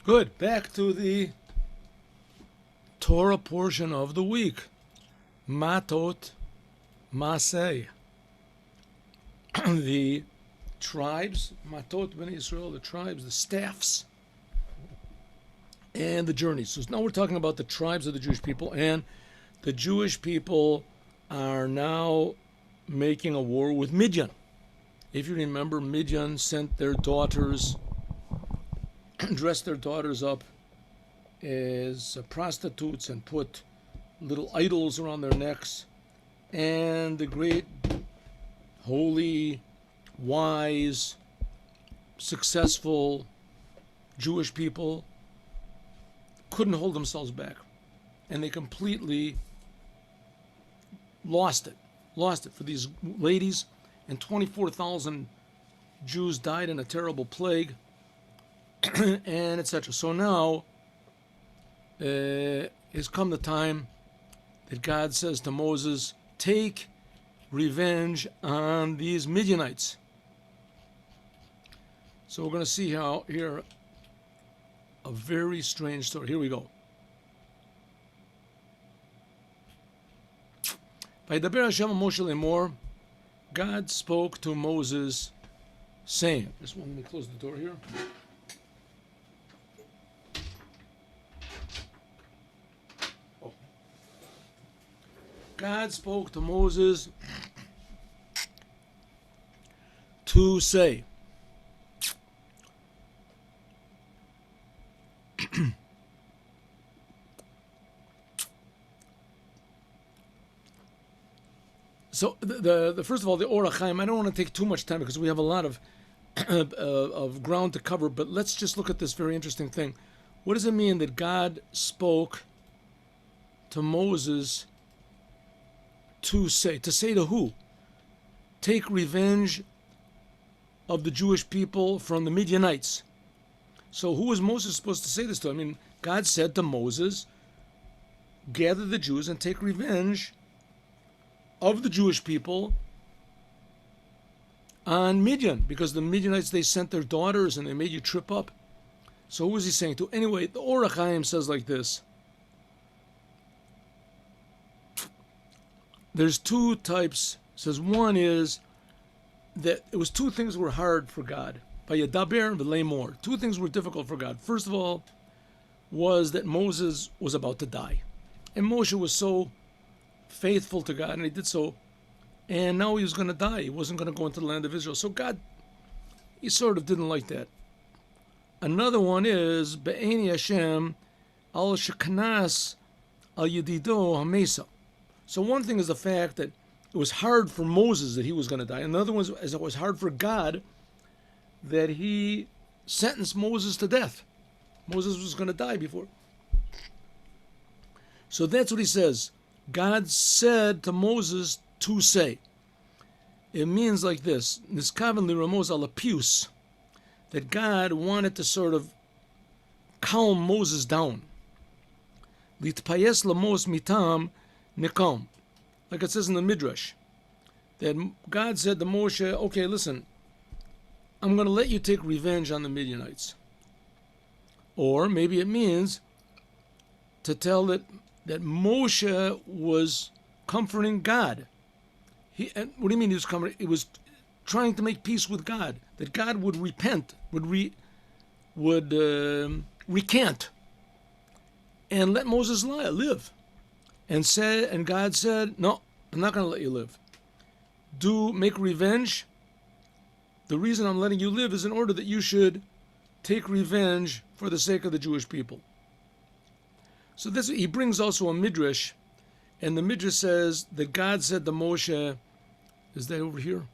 Good. Back to the Torah portion of the week. Matot Maseh. The tribes, Matot Bnei Israel, the tribes, the staffs, and the journeys. So now we're talking about the tribes of the Jewish people, and the Jewish people are now making a war with Midian. If you remember, Midian sent their daughters, dressed their daughters up as prostitutes and put little idols around their necks. And the great, holy, wise, successful Jewish people couldn't hold themselves back. And they completely lost it for these ladies. And 24,000 Jews died in a terrible plague, and etc. So now has come the time that God says to Moses, take revenge on these Midianites. So we're going to see here a very strange story. Here we go. Vaydaber Hashem Moshe lemor, God spoke to Moses, saying, just let me close the door here. Oh. God spoke to Moses to say, so the first of all, the HaChaim, I don't want to take too much time because we have a lot of ground to cover, but let's just look at this very interesting thing. What does it mean that God spoke to Moses to say? To say to who? Take revenge of the Jewish people from the Midianites. So who was Moses supposed to say this to? I mean, God said to Moses, gather the Jews and take revenge of the Jewish people on Midian, because the Midianites, they sent their daughters and they made you trip up. So who was he saying to? Anyway, the HaChaim says like this. There's two types. It says one is that it was two things were hard for God. Vayadaber v'lemor. Two things were difficult for God. First of all was that Moses was about to die. And Moshe was so faithful to God, and he did so, and now he was going to die. He wasn't going to go into the land of Israel. So God, he sort of didn't like that. Another one is Be'eni Hashem al shekanas al yedido hamesa. So one thing is the fact that it was hard for Moses that he was going to die. Another one is it was hard for God that he sentenced Moses to death. Moses was going to die before. So that's what he says. God said to Moses to say. It means like this, Niskaven liramos ala pius, that God wanted to sort of calm Moses down. Litpayes lamos mitam nikam, like it says in the Midrash, that God said to Moshe, okay, listen, I'm going to let you take revenge on the Midianites. Or maybe it means to tell that Moshe was comforting God. What do you mean he was comforting? He was trying to make peace with God, that God would repent, would recant, and let Moses live. And God said, no, I'm not going to let you live. Make revenge. The reason I'm letting you live is in order that you should take revenge for the sake of the Jewish people. So this, he brings also a Midrash, and the Midrash says that God said to Moshe, is that over here?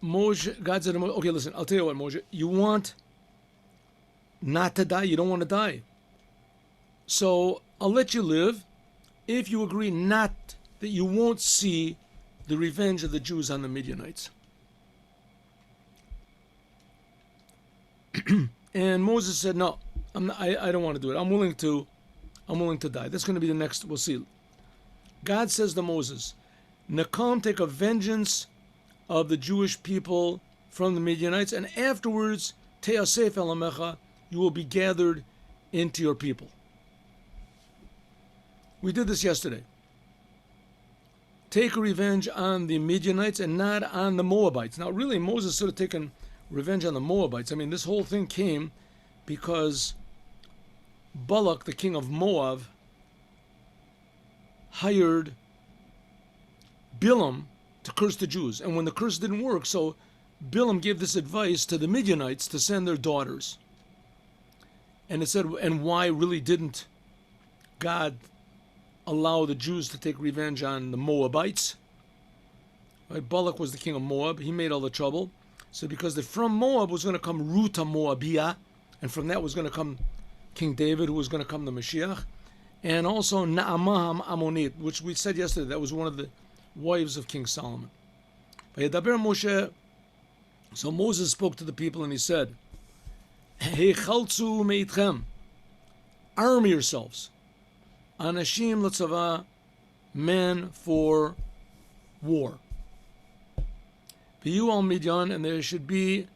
God said to Moshe, okay, listen, I'll tell you what, Moshe, you want not to die, you don't want to die. So I'll let you live if you agree not that you won't see the revenge of the Jews on the Midianites. And Moses said, no, I don't want to do it. I'm willing to die. That's going to be the next, we'll see. God says to Moses, Nakam, take a vengeance of the Jewish people from the Midianites, and afterwards, Te'asef elamecha, you will be gathered into your people. We did this yesterday. Take revenge on the Midianites and not on the Moabites. Now, really, Moses should have taken revenge on the Moabites. I mean, this whole thing came because Balak, the king of Moab, hired Bilam to curse the Jews. And when the curse didn't work, so Bilam gave this advice to the Midianites to send their daughters. And it said, and why really didn't God allow the Jews to take revenge on the Moabites? Right? Balak was the king of Moab. He made all the trouble. So because from Moab was going to come Ruta Moabiyah, and from that was going to come King David, who was going to come the Mashiach, and also Naamah Ammonit, which we said yesterday, that was one of the wives of King Solomon. Moshe, so Moses spoke to the people and he said, Heichaltzu meitchem, arm yourselves, anashim l'tzava, men for war. V'yu al Midian, and there should be,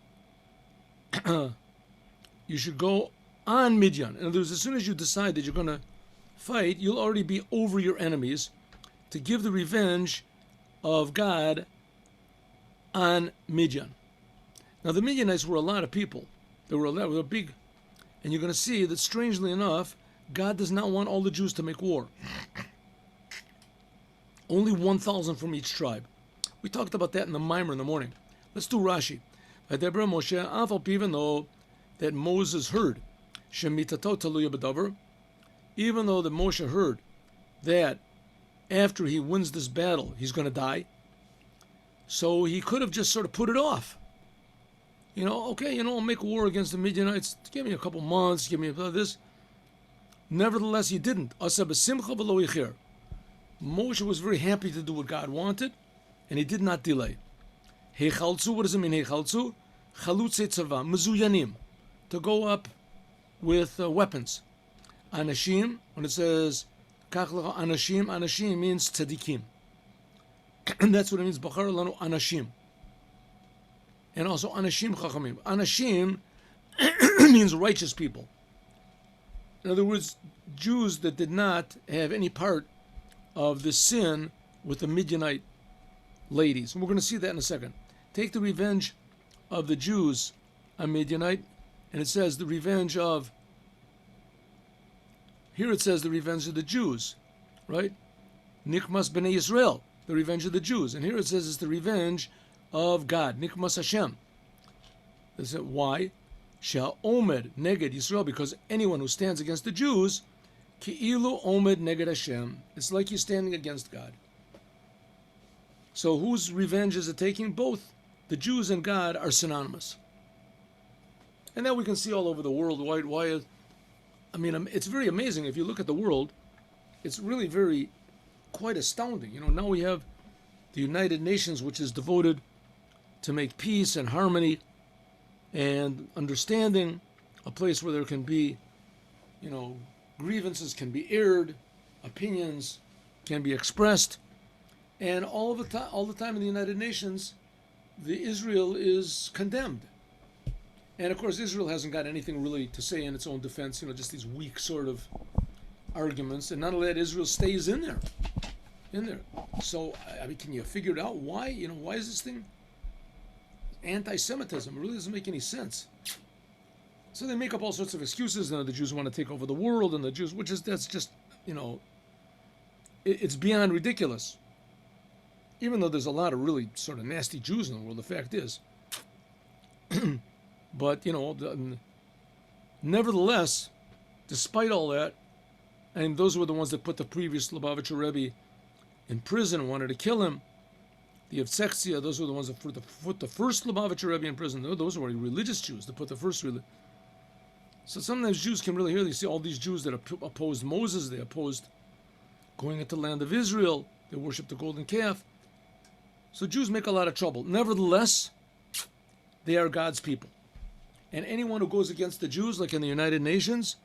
you should go on Midian. In other words, as soon as you decide that you're going to fight, you'll already be over your enemies to give the revenge of God on Midian. Now, the Midianites were a lot of people. They were big. And you're going to see that, strangely enough, God does not want all the Jews to make war. Only 1,000 from each tribe. We talked about that in the Mimer in the morning. Let's do Rashi. Moshe, even though that Moses heard, even though that Moshe heard that after he wins this battle, he's going to die, so he could have just sort of put it off. Okay, I'll make war against the Midianites. Give me a couple months, give me this. Nevertheless, he didn't. Moshe was very happy to do what God wanted, and he did not delay. Heichaltzu, what does it mean, Heichaltzu? Chalutze tzava, mezuyanim, to go up with weapons. Anashim, when it says Anashim, Anashim means tzadikim. And that's what it means, Bachar lanu Anashim. And also Anashim Chachamim. Anashim means righteous people. In other words, Jews that did not have any part of the sin with the Midianite ladies. And we're going to see that in a second. Take the revenge of the Jews on Midianite, and it says the revenge of, here it says the revenge of the Jews, right? Nikmas b'nei Yisrael, the revenge of the Jews. And here it says it's the revenge of God, Nikmas Hashem. They said, why? Shall omed neged Yisrael, because anyone who stands against the Jews, ki'ilu omed neged Hashem, it's like you're standing against God. So whose revenge is it taking? Both the Jews and God are synonymous. And that we can see all over the world. Why it's very amazing. If you look at the world, it's really quite astounding. Now we have the United Nations, which is devoted to make peace and harmony and understanding, a place where there can be, grievances can be aired, opinions can be expressed, and all the time in the United Nations, the Israel is condemned. And of course, Israel hasn't got anything really to say in its own defense, just these weak sort of arguments. And not only that, Israel stays in there. So, can you figure it out? Why? Why is this thing anti-Semitism? It really doesn't make any sense. So they make up all sorts of excuses. The Jews want to take over the world, and the Jews, that's just, it's beyond ridiculous. Even though there's a lot of really sort of nasty Jews in the world, the fact is. But, nevertheless, despite all that, and those were the ones that put the previous Lubavitcher Rebbe in prison, wanted to kill him. The Yevseksia, those were the ones that put the first Lubavitcher Rebbe in prison. Those were religious Jews that put the first religion. So sometimes Jews can really hear, they see all these Jews that opposed Moses, they opposed going into the land of Israel, they worship the golden calf. So Jews make a lot of trouble. Nevertheless, they are God's people. And anyone who goes against the Jews, like in the United Nations,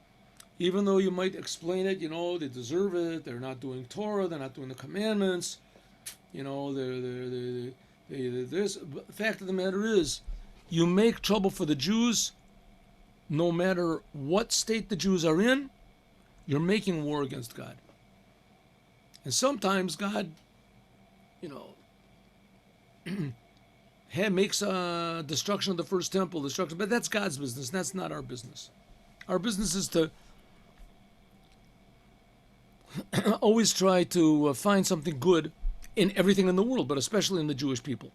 even though you might explain it, they deserve it, they're not doing Torah, they're not doing the commandments, they're this. But the fact of the matter is, you make trouble for the Jews, no matter what state the Jews are in, you're making war against God. And sometimes God, makes a destruction of the first temple, but that's God's business. That's not our business. Our business is to always try to find something good in everything in the world, but especially in the Jewish people.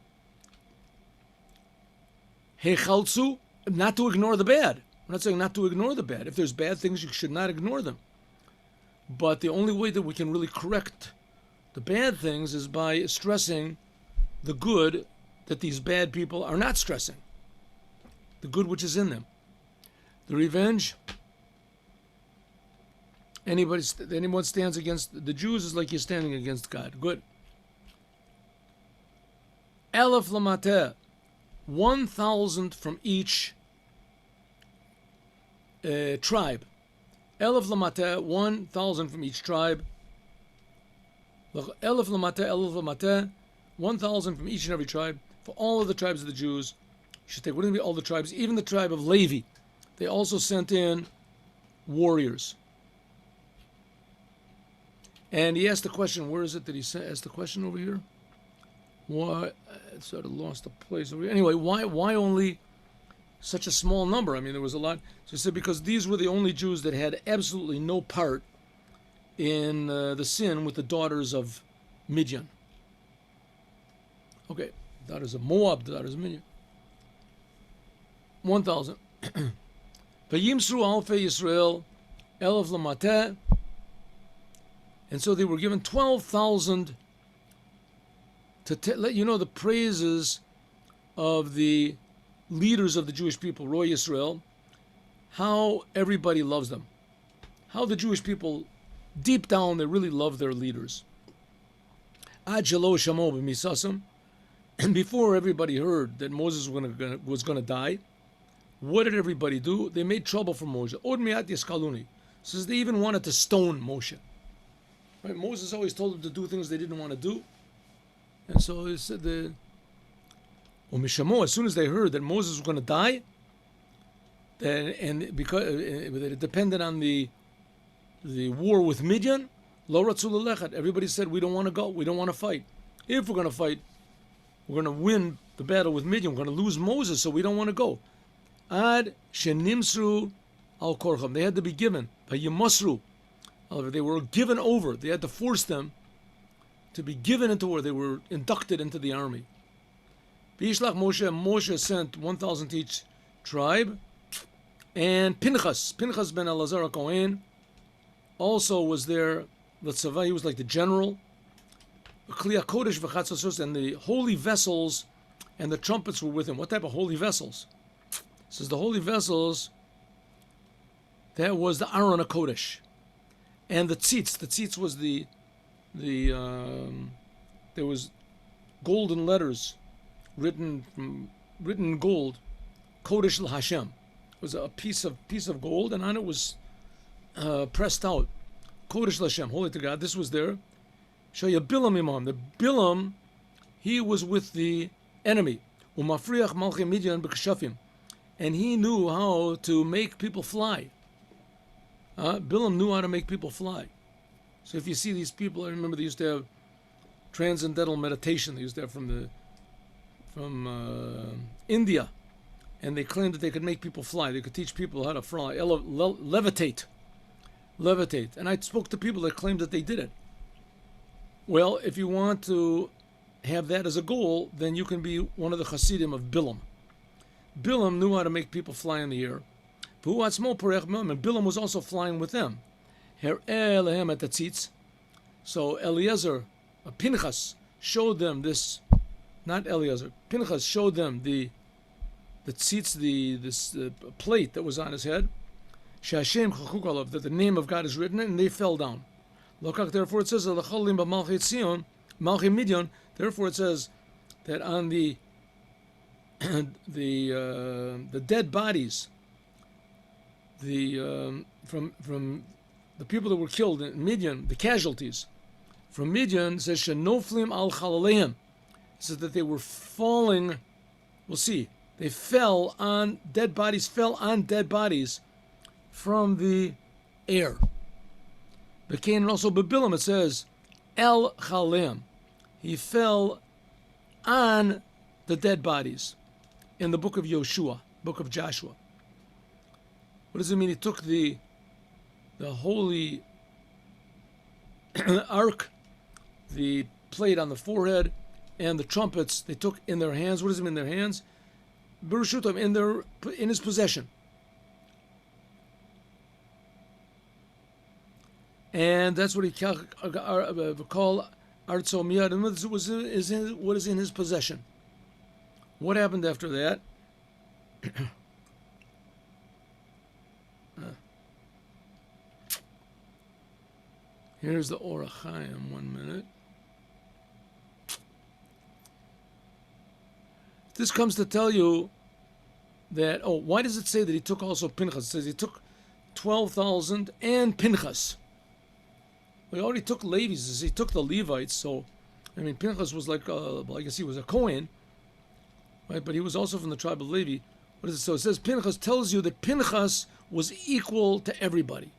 Hechaltzu, not to ignore the bad. I'm not saying not to ignore the bad. If there's bad things, you should not ignore them. But the only way that we can really correct the bad things is by stressing the good that these bad people are not stressing. The good which is in them. The revenge. Anyone stands against the Jews is like you're standing against God. Good. Elef lamateh, 1,000 from each tribe. Elef lamateh, 1,000 from each tribe. Elef lamateh, 1,000 from each and every tribe. For all of the tribes of the Jews, you should take, what do you mean all the tribes? Even the tribe of Levi. They also sent in warriors. And he asked the question, where is it that he asked the question over here? Why? It sort of lost the place over here. Anyway, why only such a small number? I mean, there was a lot. So he said, because these were the only Jews that had absolutely no part in the sin with the daughters of Midian. Okay, daughters of Moab, daughters of Midian. 1,000. Vayimsru alfei Yisrael, elef lamateh. And so they were given 12,000 to let you know the praises of the leaders of the Jewish people, Roy Yisrael, how everybody loves them. How the Jewish people, deep down, they really love their leaders. Ad shelo shamo b'misasam. And before everybody heard that Moses was going to die, what did everybody do? They made trouble for Moshe. Od miat yiskaluni. Says they even wanted to stone Moshe. Right? Moses always told them to do things they didn't want to do. And so he said as soon as they heard that Moses was going to die, and because it depended on the war with Midian, lo ratzu lelechet. Everybody said, we don't want to go, we don't want to fight. If we're going to fight, we're going to win the battle with Midian, we're going to lose Moses, so we don't want to go. Ad shenimsru al korcham. They had to be given. Vayimasru. They were given over. They had to force them to be given into war. They were inducted into the army. V'yishlach Moshe sent 1,000 to each tribe. And Pinchas ben Elazar HaKohen also was there. L'tzavah, he was like the general. Kli HaKodesh v'chatzosos, and the holy vessels and the trumpets were with him. What type of holy vessels? It says the holy vessels, that was the Aron HaKodesh. And the tzitz was there was golden letters written in gold, Kodesh l'Hashem. It was a piece of gold, and on it was pressed out, Kodesh l'Hashem, holy to God. This was there. Shaya Bilam imam. The Bilam, he was with the enemy. Umafriach malchei Midian b'kashafim, and he knew how to make people fly. Bilam knew how to make people fly. So if you see these people, I remember they used to have transcendental meditation. They used to have from India, and they claimed that they could make people fly. They could teach people how to fly, levitate. And I spoke to people that claimed that they did it. Well, if you want to have that as a goal, then you can be one of the Hasidim of Bilam. Bilam knew how to make people fly in the air. And Bilam was also flying with them. So Eliezer, Pinchas, showed them this, not Eliezer, Pinchas showed them the tzitz, this plate that was on his head, that the name of God is written, and they fell down. Therefore it says, therefore it says that on the dead bodies, from the people that were killed in Midian, the casualties from Midian, it says shenoflim al chalaleim. It says that they were falling. We'll see. They fell on dead bodies, from the air. The Cain and also Babilam, it says, El Chalem. He fell on the dead bodies in the book of Yoshua, book of Joshua. What does it mean? He took the holy ark, the plate on the forehead, and the trumpets they took in their hands. What does it mean in their hands? Berushutam, in his possession. And that's what he call Artso Miyad. What is in his possession? What happened after that? Here's the Or HaChaim, 1 minute. This comes to tell you that, why does it say that he took also Pinchas? It says he took 12,000 and Pinchas. Well, he already took Levites. He took the Levites, so, Pinchas was like, I guess he was a Kohen, right? But he was also from the tribe of Levi. What is it? So it says Pinchas tells you that Pinchas was equal to everybody.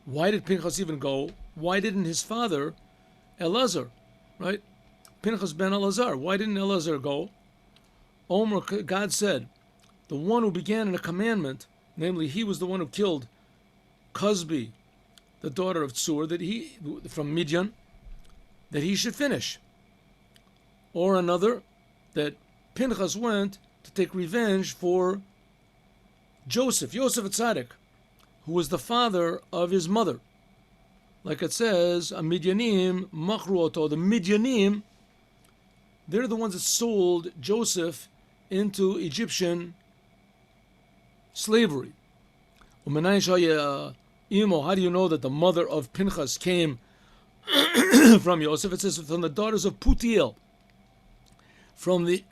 Why did Pinchas even go? Why didn't his father, Elazar, right? Pinchas ben Elazar. Why didn't Elazar go? Omer, God said, the one who began in a commandment, namely he was the one who killed Cosbi, the daughter of Tzur, from Midian, that he should finish. Or another, that Pinchas went to take revenge for Yosef Atzadik, who was the father of his mother. Like it says, a Midianim machru oto. The Midianim, they're the ones that sold Joseph into Egyptian slavery. How do you know that the mother of Pinchas came from Yosef? It says from the daughters of Putiel, from the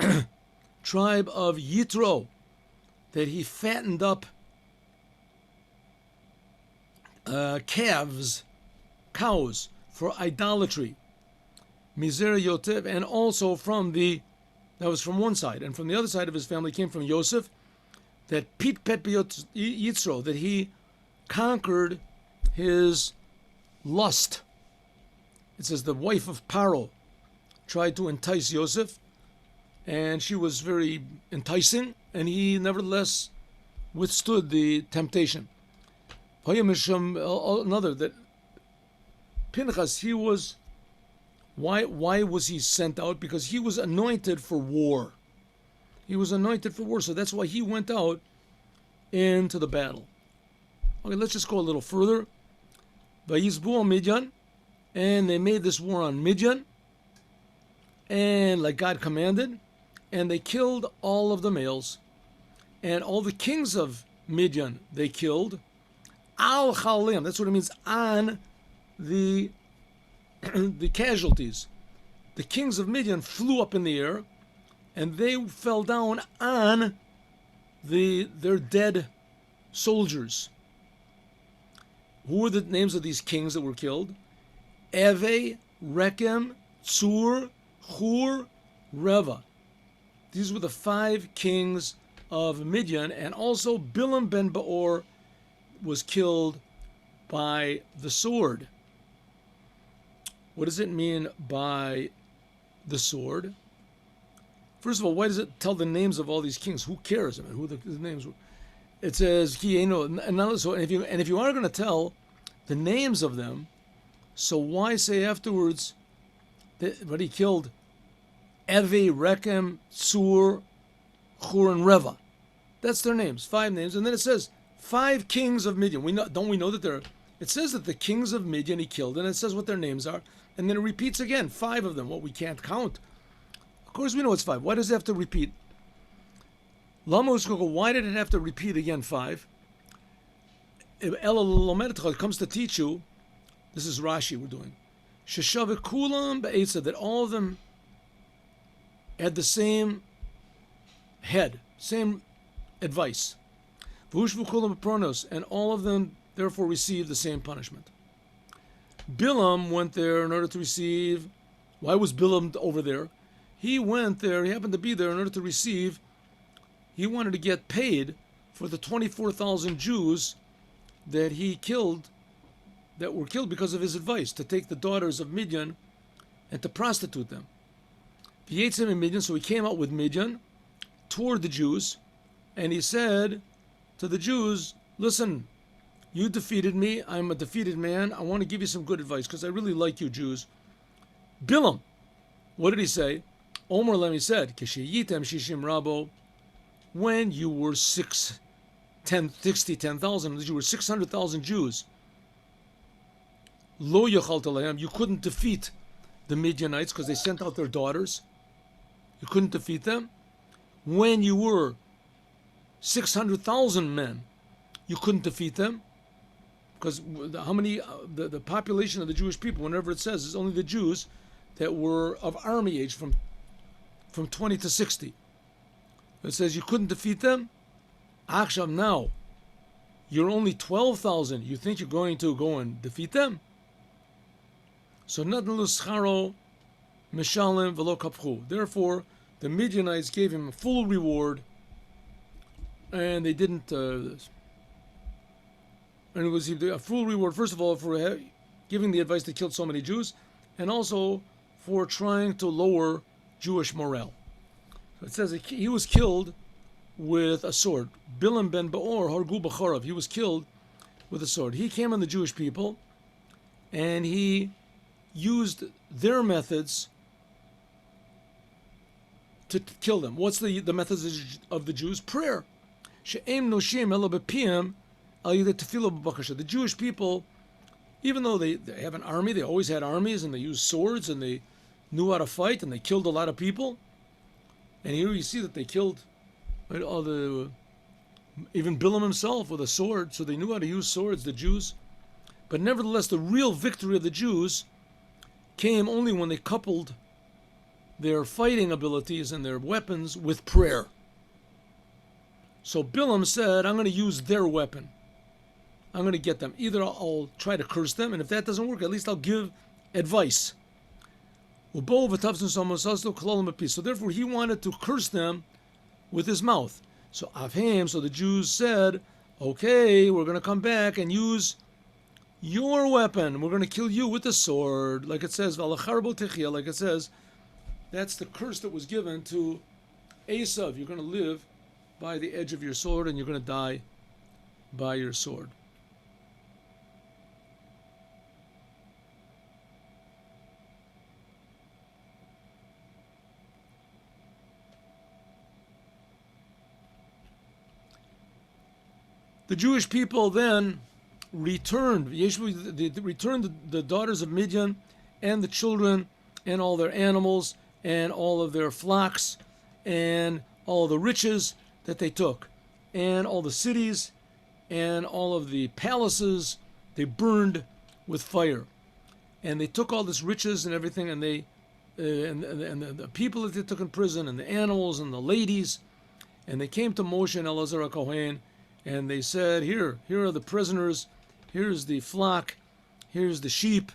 tribe of Yitro, that he fattened up cows for idolatry. Mizer Yotev, and also that was from one side, and from the other side of his family came from Yosef, that Pit Pet Yitzro, that he conquered his lust. It says the wife of Paro tried to entice Yosef, and she was very enticing, and he nevertheless withstood the temptation. Another, that Pinchas, he was, why was he sent out? Because he was anointed for war. So that's why he went out into the battle. Okay, let's just go a little further. Vayizbu on Midian, and they made this war on Midian, and like God commanded, and they killed all of the males, and all the kings of Midian they killed. Al Chalim, that's what it means, on the casualties. The kings of Midian flew up in the air, and they fell down on their dead soldiers. Who were the names of these kings that were killed? Eve, Rechem, Tzur, Hur, Reva. These were the 5 kings of Midian, and also Bilam ben Baor was killed by the sword. What does it mean by the sword? First of all, why does it tell the names of all these kings? Who cares? Who the names were? It says, and if you are going to tell the names of them, so why say afterwards that he killed Evi, Rechem, Tzur, Hur, and Reva? That's their names, 5 names. And then it says 5 kings of Midian. Don't we know that it says that the kings of Midian he killed, and it says what their names are. And then it repeats again, 5 of them, what we can't count. Of course we know it's 5. Why does it have to repeat? Why did it have to repeat again 5? It comes to teach you, this is Rashi we're doing, that all of them had the same head, same advice. And all of them therefore received the same punishment. Bilam went there in order to receive. Why was Bilam over there? He went there, he happened to be there in order to receive he wanted to get paid for the 24,000 Jews that he killed, that were killed because of his advice, to take the daughters of Midian and to prostitute them. So he came out with Midian toward the Jews, and he said to the Jews, listen, you defeated me, I'm a defeated man, I want to give you some good advice, because I really like you Jews. Bilam, what did he say? Omer Lem, he said, Kishiyitem Shishim Rabo, when you were 10,000, you were 600,000 Jews, Lo Yachalt Alayim, you couldn't defeat the Midianites because they sent out their daughters. You couldn't defeat them. When you were 600,000 men, you couldn't defeat them. Because how many, the population of the Jewish people, whenever it says, is only the Jews that were of army age from 20 to 60. It says you couldn't defeat them. Achshav, now, you're only 12,000. You think you're going to go and defeat them? So Nadlu Scharo Mishalim Velo Kapchu. Therefore, the Midianites gave him a full reward, and they didn't. And it was a full reward, first of all, for giving the advice that killed so many Jews, and also for trying to lower Jewish morale. So it says he was killed with a sword. Bilam ben Beor Hargu B'charav. He was killed with a sword. He came on the Jewish people, and he used their methods to kill them. What's the methods of the Jews? Prayer. The Jewish people, even though they have an army, they always had armies, and they used swords, and they knew how to fight, and they killed a lot of people. And here you see that they killed even Bilam himself with a sword, so they knew how to use swords, the Jews. But nevertheless, the real victory of the Jews came only when they coupled their fighting abilities and their weapons with prayer. So Bilam said, I'm going to use their weapon. I'm going to get them. Either I'll try to curse them, and if that doesn't work, at least I'll give advice. So therefore he wanted to curse them with his mouth. So Avhem, so the Jews said, okay, we're going to come back and use your weapon. We're going to kill you with the sword. Like it says, like it says, that's the curse that was given to Esav. You're going to live by the edge of your sword, and you're going to die by your sword. The Jewish people then returned. They returned the daughters of Midian and the children and all their animals and all of their flocks and all the riches that they took and all the cities and all of the palaces they burned with fire. And they took all this riches and everything, and they and the people that they took in prison and the animals and the ladies, and they came to Moshe and Elazar Kohen, and they said, here are the prisoners, here's the flock, here's the sheep,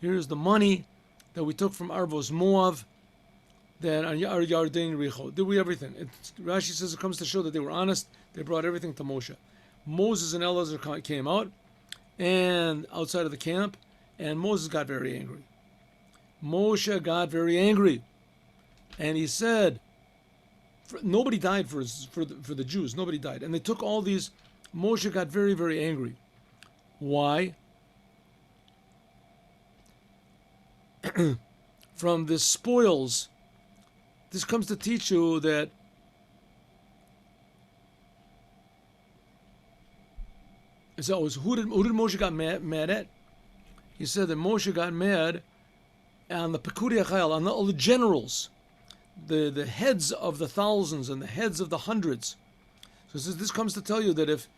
here's the money that we took from Arvos Moav, that on Yarden Richo. Did we everything? Rashi says it comes to show that they were honest. They brought everything to Moshe. Moses and Elazar came out, and outside of the camp, and Moses got very angry. Moshe got very angry, and he said, nobody died for the Jews. Nobody died. And they took all these. Moshe got very, very angry. Why? From the spoils. This comes to teach you that so who did Moshe got mad at? He said that Moshe got mad on the Pekudei HaChayil, on all the generals, the heads of the thousands and the heads of the hundreds. So this comes to tell you that if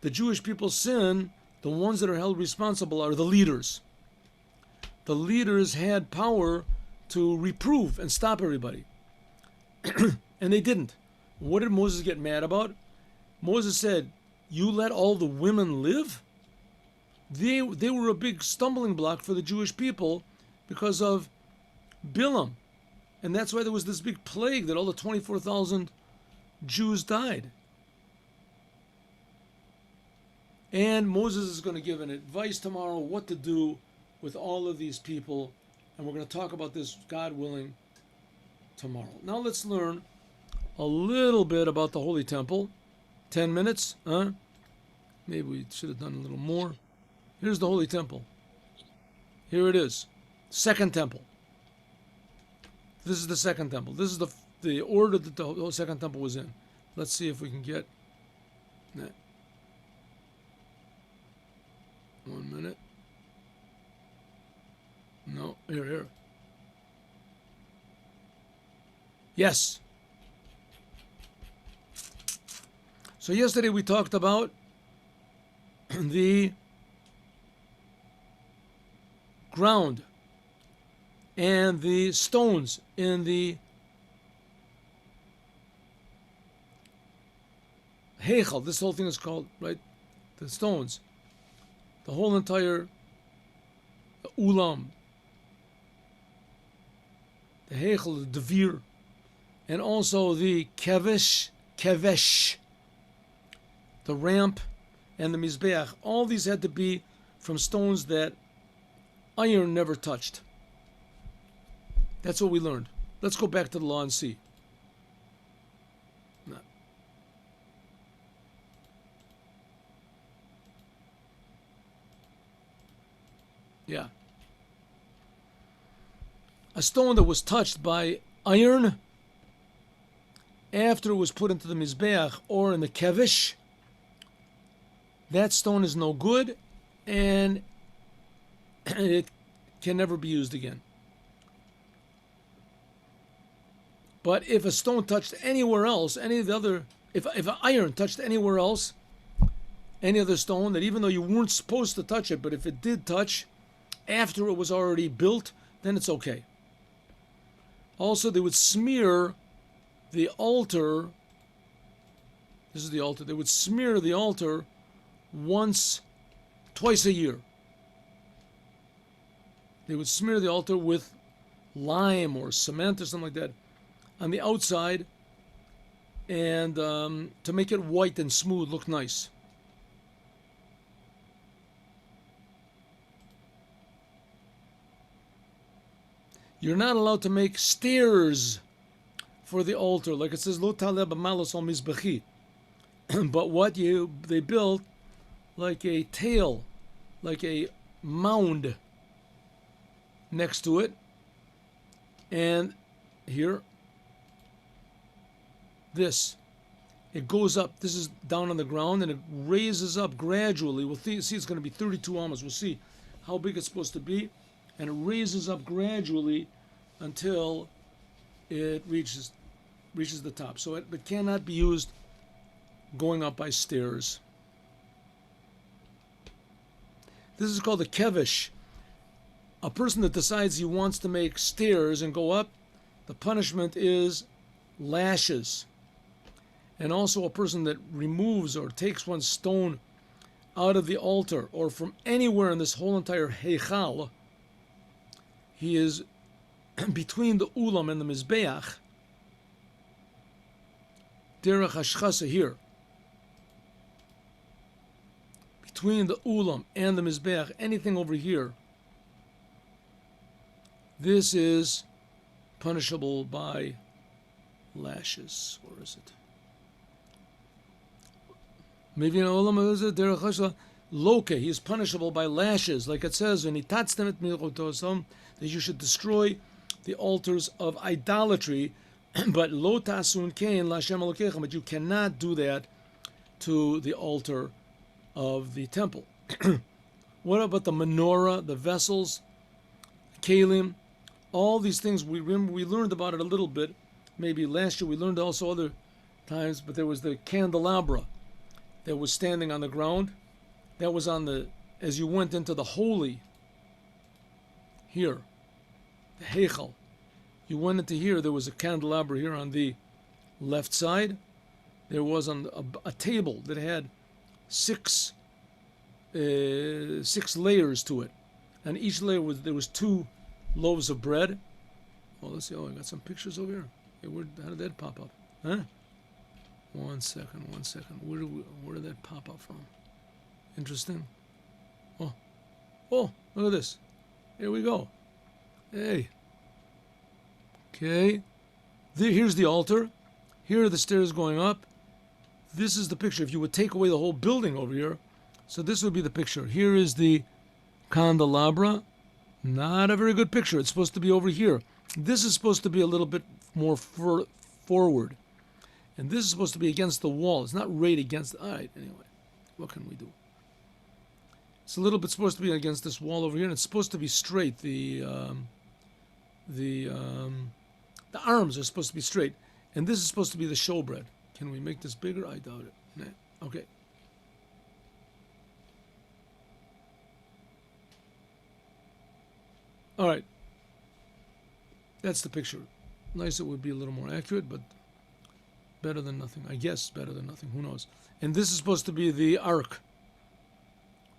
the Jewish people sin, the ones that are held responsible are the leaders. The leaders had power to reprove and stop everybody. And they didn't. What did Moses get mad about? Moses said, you let all the women live? They were a big stumbling block for the Jewish people because of Bilam. And that's why there was this big plague that all the 24,000 Jews died. And Moses is going to give an advice tomorrow what to do with all of these people. And we're going to talk about this, God willing, tomorrow. Now let's learn a little bit about the Holy Temple. 10 minutes, huh? Maybe we should have done a little more. Here's the Holy Temple. Here it is. Second Temple. This is the Second Temple. This is the order that the Second Temple was in. Let's see if we can get that. 1 minute. No, here. Yes. So yesterday we talked about the ground and the stones in the Heichal. This whole thing is called, right? The stones. The whole entire Ulam. The Heichal, the Devir. And also the Kevesh, the ramp, and the Mizbeach. All these had to be from stones that iron never touched. That's what we learned. Let's go back to the law and see. No. Yeah. A stone that was touched by iron after it was put into the Mizbeach or in the Kevish, that stone is no good and it can never be used again. But if a stone touched anywhere else, any of the other, if an iron touched anywhere else, any other stone, that even though you weren't supposed to touch it, but if it did touch after it was already built, then it's okay. Also, they would smear the altar. This is the altar. They would smear the altar twice a year. They would smear the altar with lime or cement or something like that on the outside, and to make it white and smooth, look nice. You're not allowed to make stairs for the altar, like it says, Lo taleh b'malos al mizbechi. But what they built like a tail, like a mound next to it, and here, it goes up. This is down on the ground, and it raises up gradually. We'll see it's going to be 32 amas. We'll see how big it's supposed to be, and it raises up gradually until it reaches the top. So it cannot be used going up by stairs. This is called a kevish. A person that decides he wants to make stairs and go up, the punishment is lashes. And also a person that removes or takes one stone out of the altar or from anywhere in this whole entire heichal, he is between the ulam and the mizbeach, derech hashchasa here, between the ulam and the mizbeach, anything over here, this is punishable by lashes. Where is it? Maybe in Olam is it derech hashchasa loke. He is punishable by lashes, like it says in Itatztem milchotosam, that you should destroy the altars of idolatry. But lo tasun kein l'Hashem Elokechem, but you cannot do that to the altar of the temple. What about the menorah, the vessels, kalim, all these things? We remember we learned about it a little bit. Maybe last year we learned also other times, but there was the candelabra that was standing on the ground. That was on the, as you went into the holy, here, the heichal. You went into here, there was a candelabra here on the left side. There was on a table that had six layers to it. And each layer there was 2 loaves of bread. Oh, let's see. Oh, I got some pictures over here. Hey, how did that pop up? Huh? 1 second, 1 second. Where did that pop up from? Interesting. Oh, look at this. Here we go. Hey. Okay. Here's the altar. Here are the stairs going up. This is the picture. If you would take away the whole building over here, so this would be the picture. Here is the candelabra. Not a very good picture. It's supposed to be over here. This is supposed to be a little bit more forward. And this is supposed to be against the wall. It's not right against. All right, anyway. What can we do? It's a little bit supposed to be against this wall over here, and it's supposed to be straight. The arms are supposed to be straight. And this is supposed to be the showbread. Can we make this bigger? I doubt it. Nah. Okay. All right. That's the picture. Nice, it would be a little more accurate, but better than nothing. I guess better than nothing. Who knows? And this is supposed to be the ark.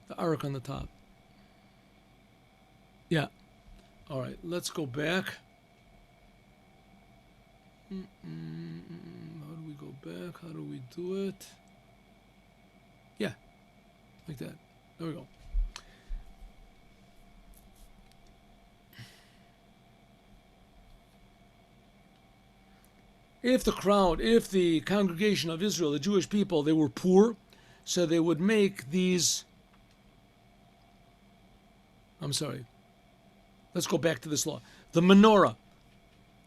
The ark on the top. Yeah. All right. Let's go back. How do we go back? How do we do it? Yeah. Like that. There we go. If the congregation of Israel, the Jewish people, they were poor, so they would make these. I'm sorry. Let's go back to this law. The menorah,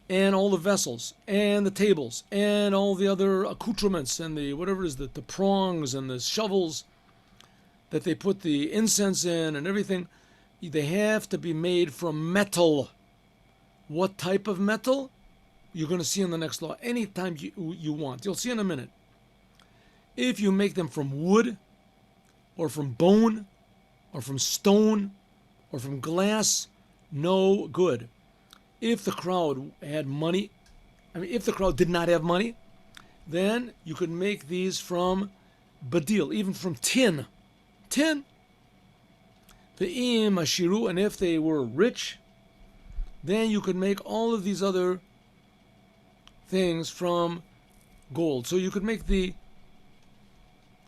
and all the vessels, and the tables, and all the other accoutrements, and the whatever it is, the prongs and the shovels that they put the incense in and everything, they have to be made from metal. What type of metal? You're going to see in the next law anytime you want. You'll see in a minute. If you make them from wood, or from bone, or from stone, or from glass, no good. If the crowd had money, if the crowd did not have money, then you could make these from badil, even from tin. Tin. Ve'im ashiru, and if they were rich, then you could make all of these other things from gold. So you could make the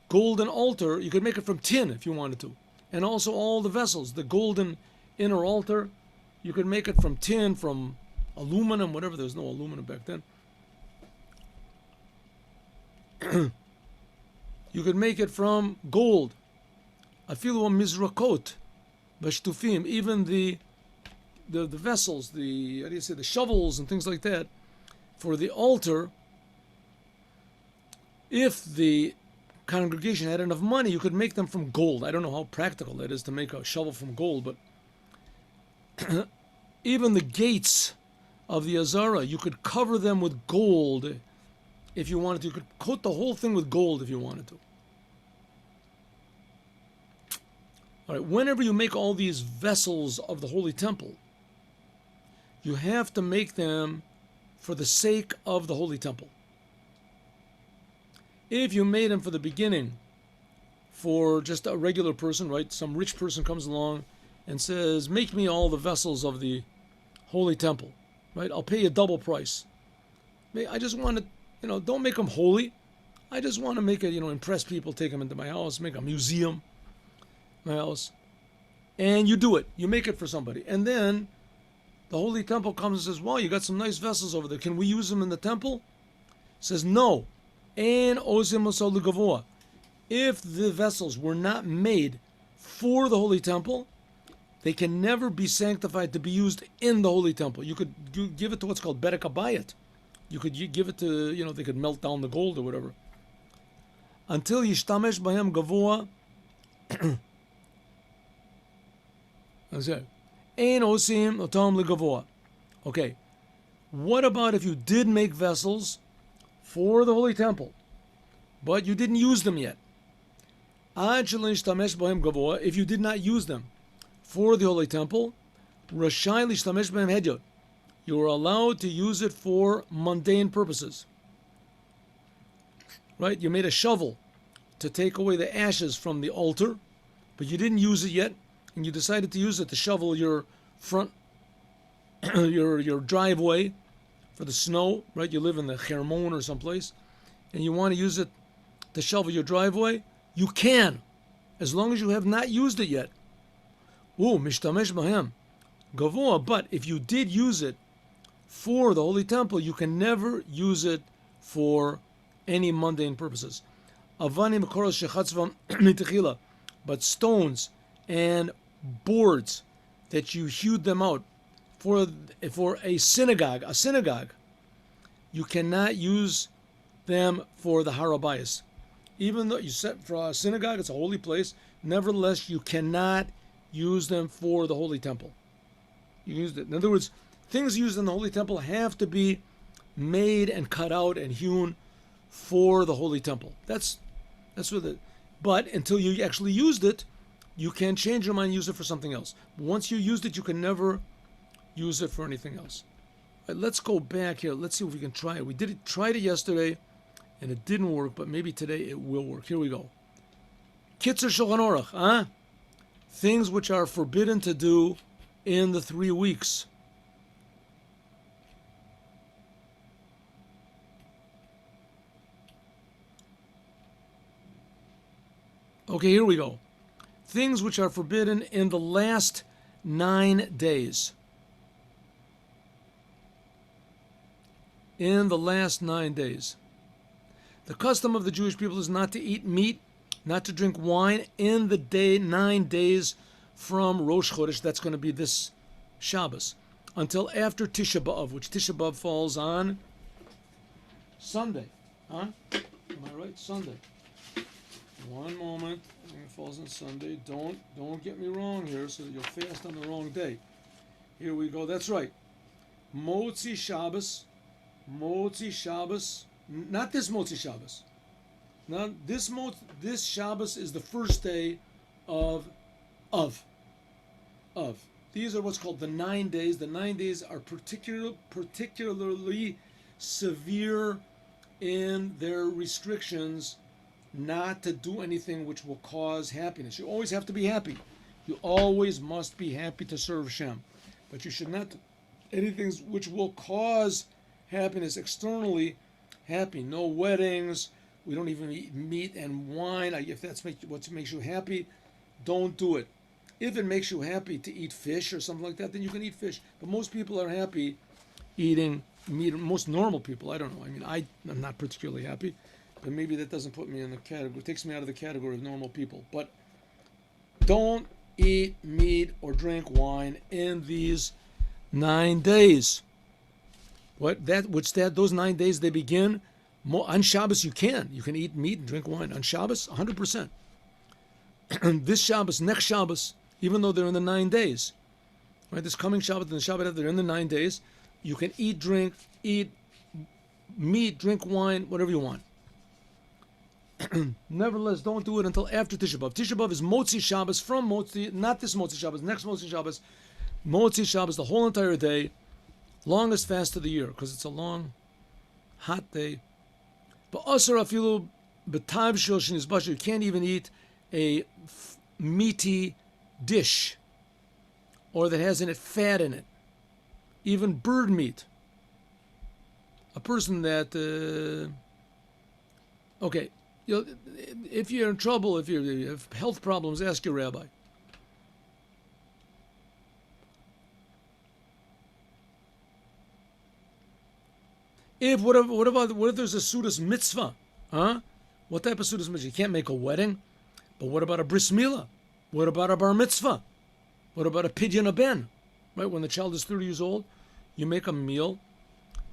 golden altar, you could make it from tin if you wanted to. And also all the vessels, the golden inner altar, you could make it from tin, from aluminum, whatever. There was no aluminum back then. You could make it from gold. Afilu mizrakot, bashtufim, even the vessels, the shovels and things like that, for the altar. If the congregation had enough money, you could make them from gold. I don't know how practical that is to make a shovel from gold, but even the gates of the Azara, you could cover them with gold if you wanted to. You could coat the whole thing with gold if you wanted to. All right, whenever you make all these vessels of the Holy Temple, you have to make them for the sake of the Holy Temple. If you made them for the beginning, for just a regular person, right? Some rich person comes along and says, make me all the vessels of the Holy Temple, right? I'll pay you double price. I just want to, don't make them holy. I just want to make it, impress people, take them into my house, make a museum in my house. And you do it. You make it for somebody. And then the Holy Temple comes and says, wow, you got some nice vessels over there. Can we use them in the temple? Says, no. And if the vessels were not made for the Holy Temple, they can never be sanctified to be used in the Holy Temple. You could give it to what's called Berek Habayit. You could give it to, they could melt down the gold or whatever. Until Yishtamesh Bahem Gavoa. That's it. Ein osim otam legavoa. Okay. What about if you did make vessels for the Holy Temple, but you didn't use them yet? If you did not use them for the Holy Temple, you are allowed to use it for mundane purposes. Right? You made a shovel to take away the ashes from the altar, but you didn't use it yet, and you decided to use it to shovel your front, your driveway for the snow, right? You live in the Hermon or someplace, and you want to use it to shovel your driveway, you can, as long as you have not used it yet. Mishtamesh bahem gavoa. But if you did use it for the Holy Temple, you can never use it for any mundane purposes. Avanim koros shechatzvam mitechila, but stones and boards that you hewed them out for a synagogue, you cannot use them for the harabayas. Even though you set for a synagogue, it's a holy place. Nevertheless, you cannot use them for the holy temple. You used it. In other words, things used in the holy temple have to be made and cut out and hewn for the holy temple. That's what it. But until you actually used it, you can change your mind and use it for something else. But once you used it, you can never use it for anything else. All right, let's go back here. Let's see if we can try it. We tried it yesterday, and it didn't work, but maybe today it will work. Here we go. Kitzer Shulchan Aruch, things which are forbidden to do in the 3 weeks. Okay, here we go. Things which are forbidden in the last 9 days. In the last 9 days. The custom of the Jewish people is not to eat meat, not to drink wine in the 9 days from Rosh Chodesh, that's going to be this Shabbos, until after Tisha B'Av, which Tisha B'Av falls on Sunday. Am I right? Sunday. One moment. I think it falls on Sunday. Don't get me wrong here, so you'll fast on the wrong day. Here we go. That's right. Motzi Shabbos. Not this Motzi Shabbos. Now this Shabbos is the first day of. These are what's called the 9 days. The 9 days are particularly severe in their restrictions not to do anything which will cause happiness. You always have to be happy. You always must be happy to serve Hashem. But you should not do anything which will cause happiness externally. Happy. No weddings. We don't even eat meat and wine. If that's what makes you happy, don't do it. If it makes you happy to eat fish or something like that, then you can eat fish. But most people are happy eating meat. Most normal people, I don't know. I mean, I'm not particularly happy. But maybe that doesn't put me in the category. It takes me out of the category of normal people. But don't eat meat or drink wine in these 9 days. Those 9 days, they begin on Shabbos. You can eat meat and drink wine on Shabbos, 100%. This Shabbos, next Shabbos, even though they're in the 9 days, right? This coming Shabbos and the Shabbat after, they're in the 9 days. You can eat meat, drink wine, whatever you want. Nevertheless, don't do it until after Tisha B'Av. Tisha B'Av is Motzi Shabbos, from Motzi, not this Motzi Shabbos, next Motzi Shabbos. Motzi Shabbos, the whole entire day, longest fast of the year, because it's a long, hot day. But asar afilu b'tav shel shenizbashel, you can't even eat a meaty dish, or that has in it fat in it, even bird meat. A person that, if you're in trouble, if you have health problems, ask your rabbi. What if there's a Sudas mitzvah? What type of Sudas mitzvah? You can't make a wedding, but what about a bris milah? What about a bar mitzvah? What about a pidyon ben? Right, when the child is 30 years old, you make a meal.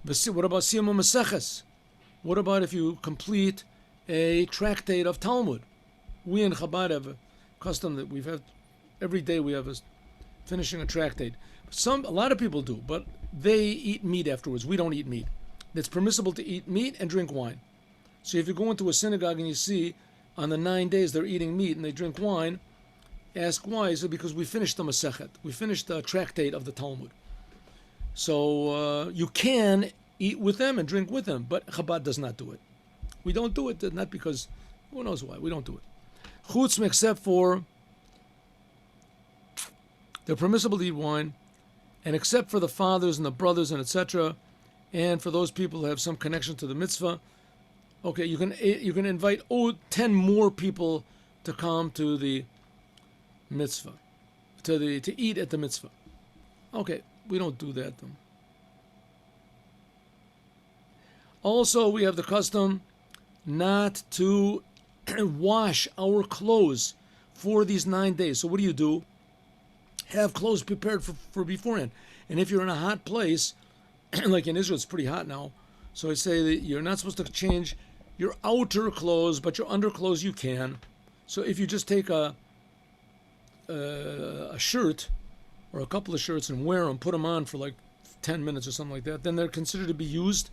What about siyama maseches? What about if you complete a tractate of Talmud? We in Chabad have a custom that we've had every day. We have finishing a tractate. A lot of people do, but they eat meat afterwards. We don't eat meat. It's permissible to eat meat and drink wine. So if you go into a synagogue and you see on the 9 days they're eating meat and they drink wine, ask why. Is it because we finished the Masechet? We finished the tractate of the Talmud. So you can eat with them and drink with them, but Chabad does not do it. We don't do it, not because, who knows why, we don't do it. Chutz, except for, they're permissible to eat wine, and except for the fathers and the brothers and etc., and for those people who have some connection to the mitzvah, Okay, you can invite 10 more people to come to the mitzvah, to eat at the mitzvah. Okay, we don't do that though. Also, we have the custom not to wash our clothes for these 9 days. So what do? Have clothes prepared for beforehand. And if you're in a hot place, like in Israel, it's pretty hot now. So I say that you're not supposed to change your outer clothes, but your underclothes you can. So if you just take a shirt or a couple of shirts and wear them, put them on for like 10 minutes or something like that, then they're considered to be used,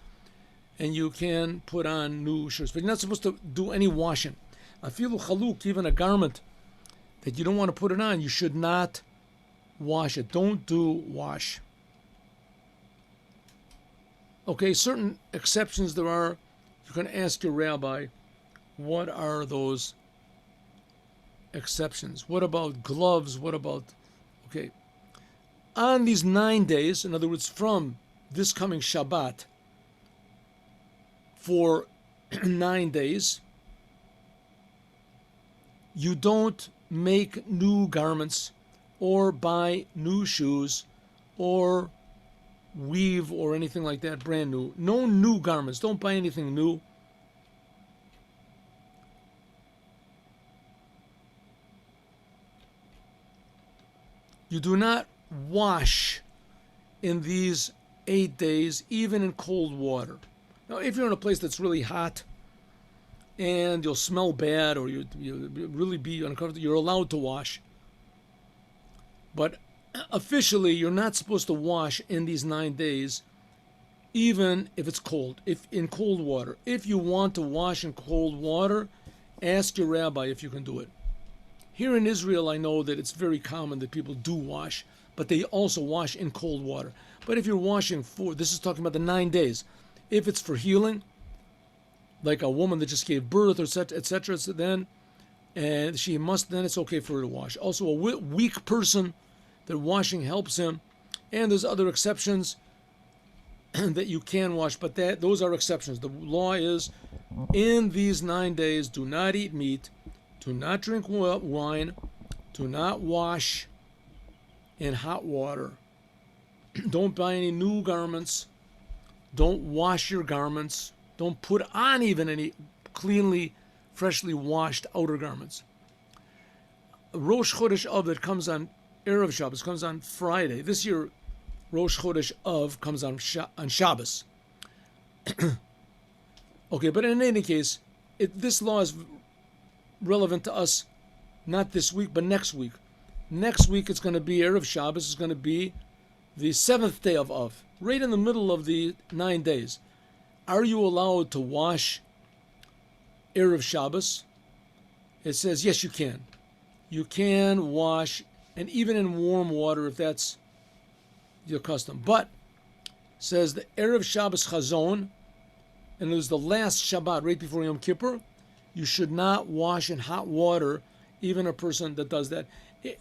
and you can put on new shirts. But you're not supposed to do any washing. Afilu chaluk, even a garment that you don't want to put it on, you should not wash it. Don't do wash. Okay, certain exceptions there are. You can ask your rabbi, what are those exceptions? What about gloves? What about, okay. On these 9 days, in other words, from this coming Shabbat, for 9 days, you don't make new garments or buy new shoes or weave or anything like that, brand new. No new garments. Don't buy anything new. You do not wash in these 8 days, even in cold water. Now, if you're in a place that's really hot and you'll smell bad or you'll really be uncomfortable, you're allowed to wash. But officially, you're not supposed to wash in these 9 days, even if it's cold, if in cold water. If you want to wash in cold water, ask your rabbi if you can do it. Here in Israel, I know that it's very common that people do wash, but they also wash in cold water. But if you're washing this is talking about the 9 days. If it's for healing, like a woman that just gave birth, or etc., then it's okay for her to wash. Also, a weak person, that washing helps him, and there's other exceptions that you can wash, but those are exceptions. The law is, in these 9 days, do not eat meat, do not drink wine, do not wash in hot water, don't buy any new garments, don't wash your garments, don't put on even any cleanly, freshly washed outer garments. Rosh Chodesh Av, that comes on Erev Shabbos, comes on Friday. This year, Rosh Chodesh Av comes on Shabbos. Okay, but in any case, this law is relevant to us, not this week, but next week. Next week, it's going to be Erev Shabbos. It's going to be the 7th day of Av, right in the middle of the 9 days. Are you allowed to wash Erev Shabbos? It says, yes, you can. You can wash, and even in warm water, if that's your custom. But, says the Erev Shabbos Chazon, and it was the last Shabbat right before Yom Kippur, you should not wash in hot water, even a person that does that.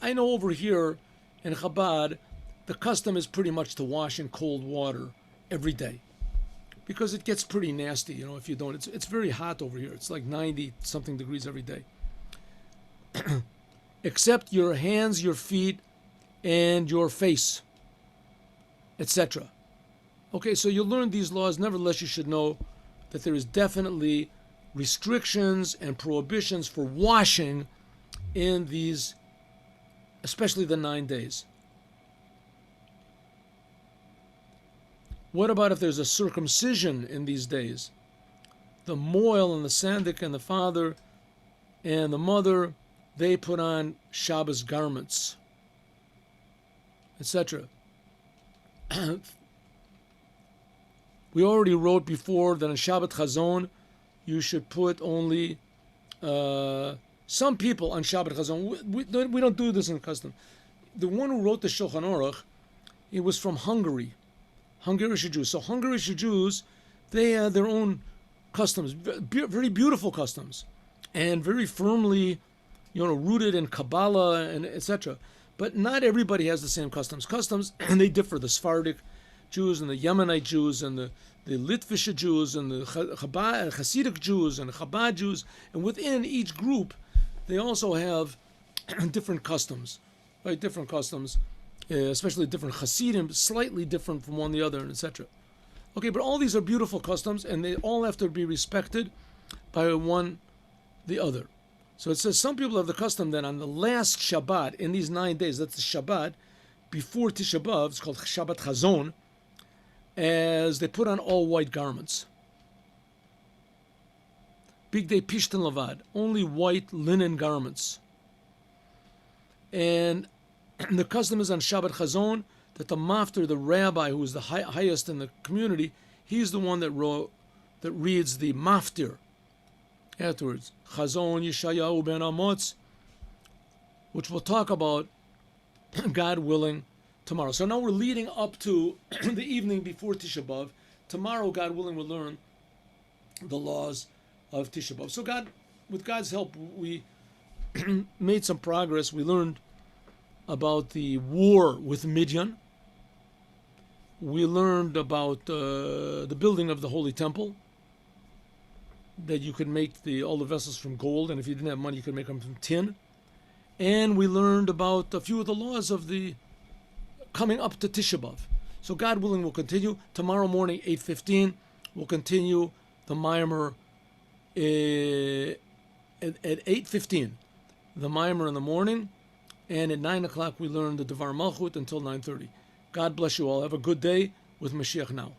I know over here in Chabad, the custom is pretty much to wash in cold water every day, because it gets pretty nasty, if you don't. It's very hot over here. It's like 90-something degrees every day. Except your hands, your feet, and your face, etc. Okay, so you learn these laws. Nevertheless, you should know that there is definitely restrictions and prohibitions for washing in these, especially the 9 days. What about if there's a circumcision in these days? The moil and the sandik and the father and the mother, they put on Shabbos garments, etc. We already wrote before that on Shabbat Chazon, you should put only some people on Shabbat Chazon. We don't do this in custom. The one who wrote the Shulchan Aruch, he was from Hungary, Hungarian Jews. So Hungarian Jews, they had their own customs, very beautiful customs, and very firmly, rooted in Kabbalah and etc. But not everybody has the same customs. Customs, and they differ. The Sephardic Jews and the Yemenite Jews and the the Litvish Jews and the Hasidic Jews and the Chabad Jews, and within each group, they also have different customs, right? Different customs, especially different Hasidim, slightly different from one the other, etc. Okay, but all these are beautiful customs, and they all have to be respected by one the other. So it says some people have the custom that on the last Shabbat, in these 9 days, that's the Shabbat, before Tisha B'Av, it's called Shabbat Chazon, as they put on all white garments. Big day Pishtan Lavad, only white linen garments. And the custom is on Shabbat Chazon that the maftir, the rabbi who is the highest in the community, he's the one that reads the maftir. Afterwards, Chazon Yeshayahu ben Amotz, which we'll talk about, God willing, tomorrow. So now we're leading up to the evening before Tisha B'Av. Tomorrow, God willing, we'll learn the laws of Tisha B'Av. So with God's help, we made some progress. We learned about the war with Midian. We learned about the building of the Holy Temple, that you could make all the vessels from gold, and if you didn't have money, you could make them from tin. And we learned about a few of the laws of the coming up to Tisha B'Av. So God willing, we'll continue. Tomorrow morning, 8:15, we'll continue the Maimer at 8:15. The Maimer in the morning, and at 9 o'clock we learn the Devar Malchut until 9:30. God bless you all. Have a good day with Mashiach now.